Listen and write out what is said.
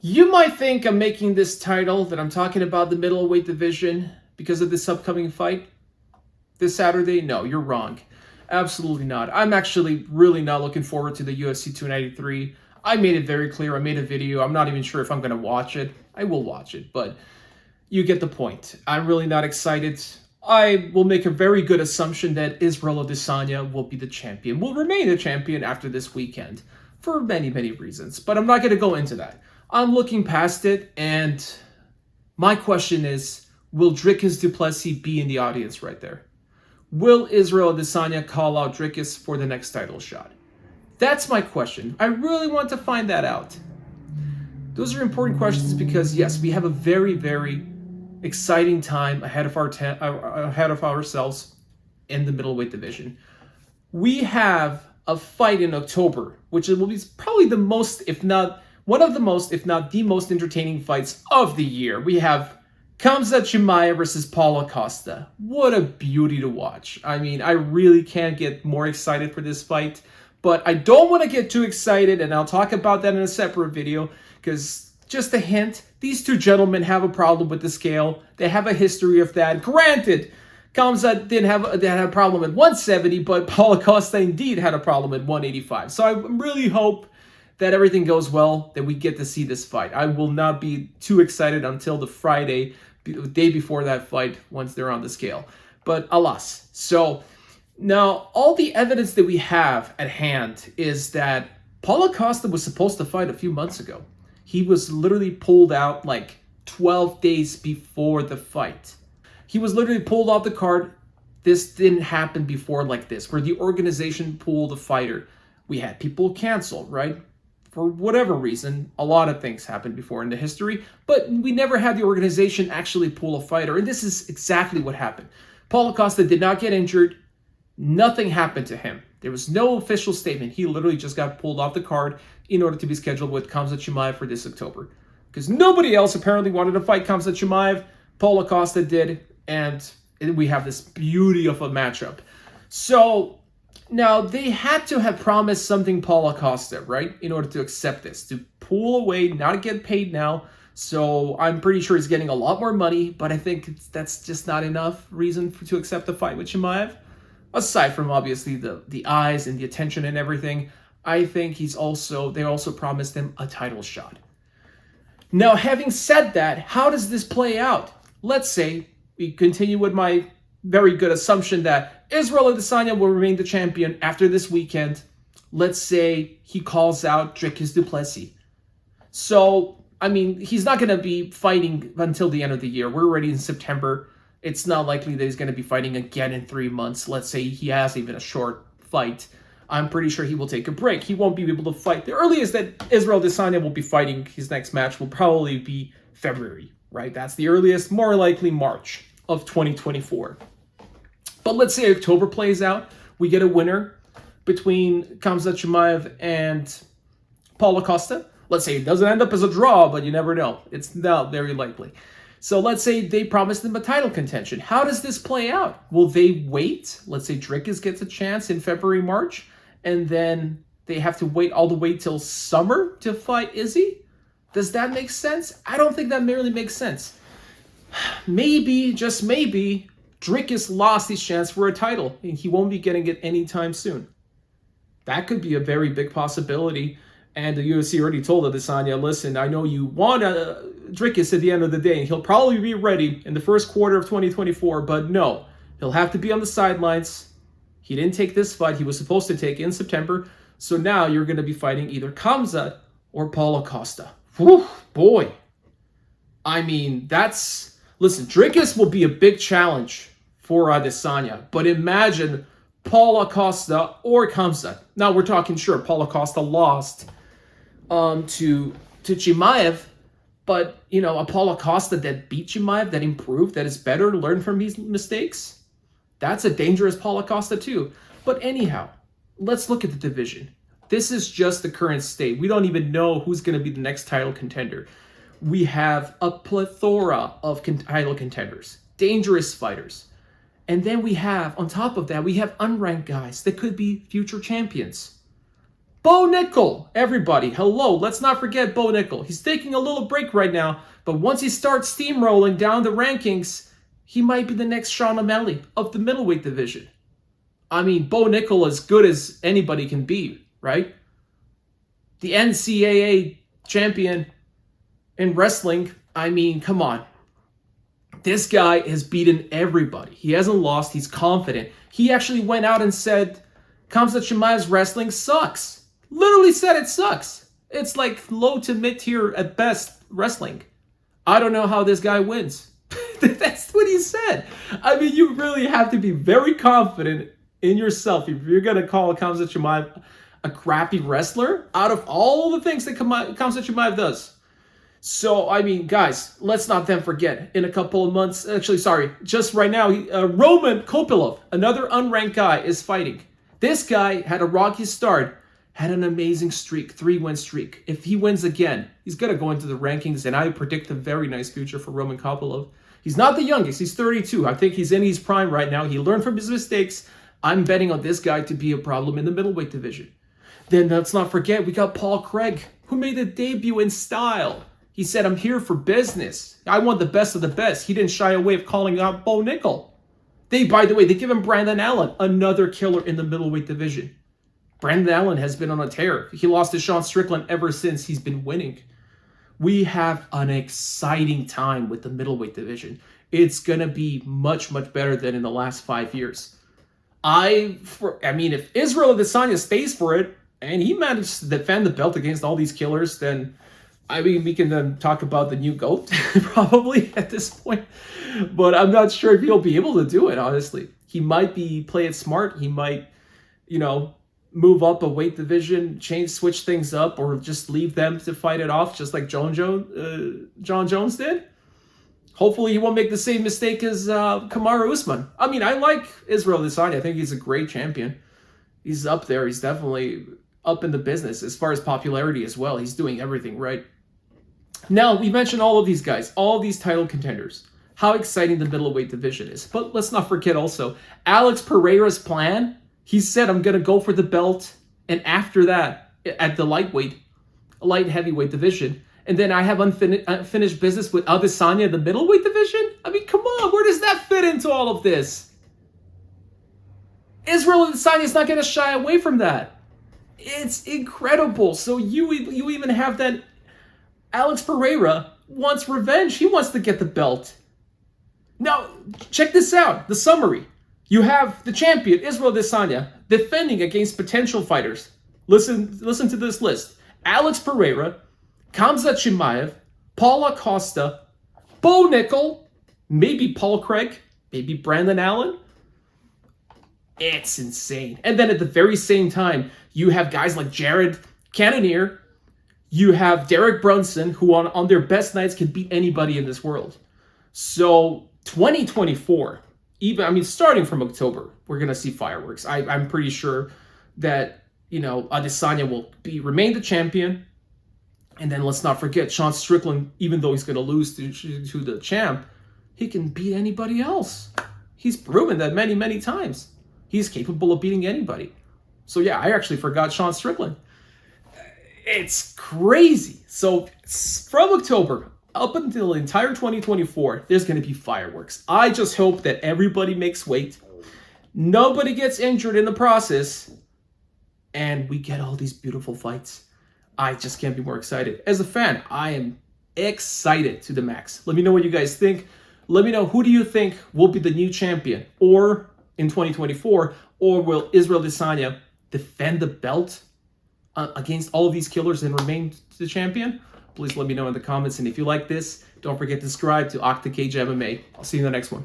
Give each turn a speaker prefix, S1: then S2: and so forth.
S1: You might think I'm making this title that I'm talking about the middleweight division because of this upcoming fight this Saturday. No, you're wrong. Absolutely not. I'm actually really not looking forward to the UFC 293. I made it very clear. I made a video. I'm not even sure if I'm going to watch it. I will watch it, but you get the point. I'm really not excited. I will make a very good assumption that Israel Adesanya will be the champion, will remain the champion after this weekend for many, many reasons. But I'm not going to go into that. I'm looking past it, and my question is, will Dricus du Plessis be in the audience right there? Will Israel Adesanya call out Dricus for the next title shot? That's my question. I really want to find that out. Those are important questions because, yes, we have a very, very exciting time ahead of ourselves in the middleweight division. We have a fight in October, which will be probably the most, if not one of the most, if not the most entertaining fights of the year. We have Khamzat Chimaev versus Paolo Costa. What a beauty to watch. I mean, I really can't get more excited for this fight, but I don't want to get too excited, and I'll talk about that in a separate video, because just a hint, these two gentlemen have a problem with the scale. They have a history of that. Granted, Khamzat didn't have a problem at 170, but Paolo Costa indeed had a problem at 185. So I really hope that everything goes well, that we get to see this fight. I will not be too excited until the Friday, the day before that fight, once they're on the scale. But alas. So now all the evidence that we have at hand is that Paolo Costa was supposed to fight a few months ago. He was literally pulled out like 12 days before the fight. He was literally pulled off the card. This didn't happen before like this, where the organization pulled the fighter. We had people cancel, right? For whatever reason, a lot of things happened before in the history, but we never had the organization actually pull a fighter, and this is exactly what happened. Paolo Costa did not get injured. Nothing happened to him. There was no official statement. He literally just got pulled off the card in order to be scheduled with Khamzat Chimaev for this October. Because nobody else apparently wanted to fight Khamzat Chimaev. Paolo Costa did, and we have this beauty of a matchup. So now, they had to have promised something Paolo Costa, right, in order to accept this, to pull away, not get paid now. So I'm pretty sure he's getting a lot more money, but I think that's just not enough reason to accept the fight with Chimaev. Aside from, obviously, the eyes and the attention and everything, I think they also promised him a title shot. Now, having said that, how does this play out? Let's say we continue with my very good assumption that Israel Adesanya will remain the champion after this weekend. Let's say he calls out Dricus du Plessis. So, I mean, he's not going to be fighting until the end of the year. We're already in September. It's not likely that he's going to be fighting again in 3 months. Let's say he has even a short fight. I'm pretty sure he will take a break. He won't be able to fight. The earliest that Israel Adesanya will be fighting his next match will probably be February, right? That's the earliest, more likely March of 2024. But let's say October plays out. We get a winner between Khamzat Chimaev and Paolo Costa. Let's say it doesn't end up as a draw, but you never know. It's not very likely. So let's say they promised him a title contention. How does this play out? Will they wait? Let's say Dricus gets a chance in February, March, and then they have to wait all the way till summer to fight Izzy? Does that make sense? I don't think that merely makes sense. Maybe, just maybe, Dricus lost his chance for a title, and he won't be getting it anytime soon. That could be a very big possibility. And the UFC already told Adesanya, listen, I know you want Dricus at the end of the day, and he'll probably be ready in the first quarter of 2024, but no, he'll have to be on the sidelines. He didn't take this fight he was supposed to take in September, so now you're going to be fighting either Khamzat or Paolo Costa. Whew, boy. I mean, listen, Dricus will be a big challenge for Adesanya, but imagine Paolo Costa or Khamzat. Now we're talking, sure, Paolo Costa lost to Chimaev, but, you know, a Paolo Costa that beat Chimaev, that improved, that is better, learned from his mistakes, that's a dangerous Paolo Costa too. But anyhow, let's look at the division. This is just the current state. We don't even know who's going to be the next title contender. We have a plethora of title contenders, dangerous fighters. And then we have, on top of that, we have unranked guys that could be future champions. Bo Nickal, everybody, hello. Let's not forget Bo Nickal. He's taking a little break right now, but once he starts steamrolling down the rankings, he might be the next Sean O'Malley of the middleweight division. I mean, Bo Nickal as good as anybody can be, right? The NCAA champion in wrestling. I mean, come on. This guy has beaten everybody. He hasn't lost. He's confident. He actually went out and said, Khamzat Chimaev's wrestling sucks. Literally said it sucks. It's like low to mid-tier at best wrestling. I don't know how this guy wins. That's what he said. I mean, you really have to be very confident in yourself if you're going to call Khamzat Chimaev a crappy wrestler out of all the things that Khamzat Chimaev does. So, I mean, guys, let's not then forget, in a couple of months, actually, sorry, just right now, Roman Kopylov, another unranked guy, is fighting. This guy had a rocky start, had an amazing streak, 3-win streak. If he wins again, he's going to go into the rankings, and I predict a very nice future for Roman Kopylov. He's not the youngest. He's 32. I think he's in his prime right now. He learned from his mistakes. I'm betting on this guy to be a problem in the middleweight division. Then let's not forget, we got Paul Craig, who made a debut in style. He said, I'm here for business. I want the best of the best. He didn't shy away of calling out Bo Nickal. By the way, they give him Brandon Allen, another killer in the middleweight division. Brandon Allen has been on a tear. He lost to Sean Strickland ever since he's been winning. We have an exciting time with the middleweight division. It's going to be much, much better than in the last 5 years. I mean, if Israel Adesanya stays for it, and he managed to defend the belt against all these killers, then I mean, we can then talk about the new GOAT, probably, at this point. But I'm not sure if he'll be able to do it, honestly. He might play it smart. He might, move up a weight division, switch things up, or just leave them to fight it off, just like John Jones did. Hopefully he won't make the same mistake as Kamaru Usman. I mean, I like Israel Adesanya. I think he's a great champion. He's up there. He's definitely up in the business as far as popularity as well. He's doing everything right. Now, we mentioned all of these guys, all of these title contenders, how exciting the middleweight division is. But let's not forget also, Alex Pereira's plan. He said, I'm going to go for the belt, and after that, at the light heavyweight division, and then I have unfinished business with Adesanya in the middleweight division? I mean, come on, where does that fit into all of this? Israel Adesanya is not going to shy away from that. It's incredible. So you even have that Alex Pereira wants revenge. He wants to get the belt. Now, check this out. The summary. You have the champion, Israel Adesanya, defending against potential fighters. Listen to this list. Alex Pereira, Khamzat Chimaev, Paolo Costa, Bo Nickal, maybe Paul Craig, maybe Brandon Allen. It's insane. And then at the very same time, you have guys like Jared Cannonier. You have Derek Brunson, who on their best nights can beat anybody in this world. So 2024, starting from October, we're going to see fireworks. I'm pretty sure that, Adesanya will remain the champion. And then let's not forget, Sean Strickland, even though he's going to lose to the champ, he can beat anybody else. He's proven that many, many times. He's capable of beating anybody. So yeah, I actually forgot Sean Strickland. It's crazy. So from October up until the entire 2024, there's going to be fireworks. I just hope that everybody makes weight. Nobody gets injured in the process. And we get all these beautiful fights. I just can't be more excited. As a fan, I am excited to the max. Let me know what you guys think. Let me know, who do you think will be the new champion or in 2024, or will Israel Adesanya defend the belt against all of these killers and remain the champion? Please let me know in the comments. And if you like this, don't forget to subscribe to Octacage MMA. I'll see you in the next one.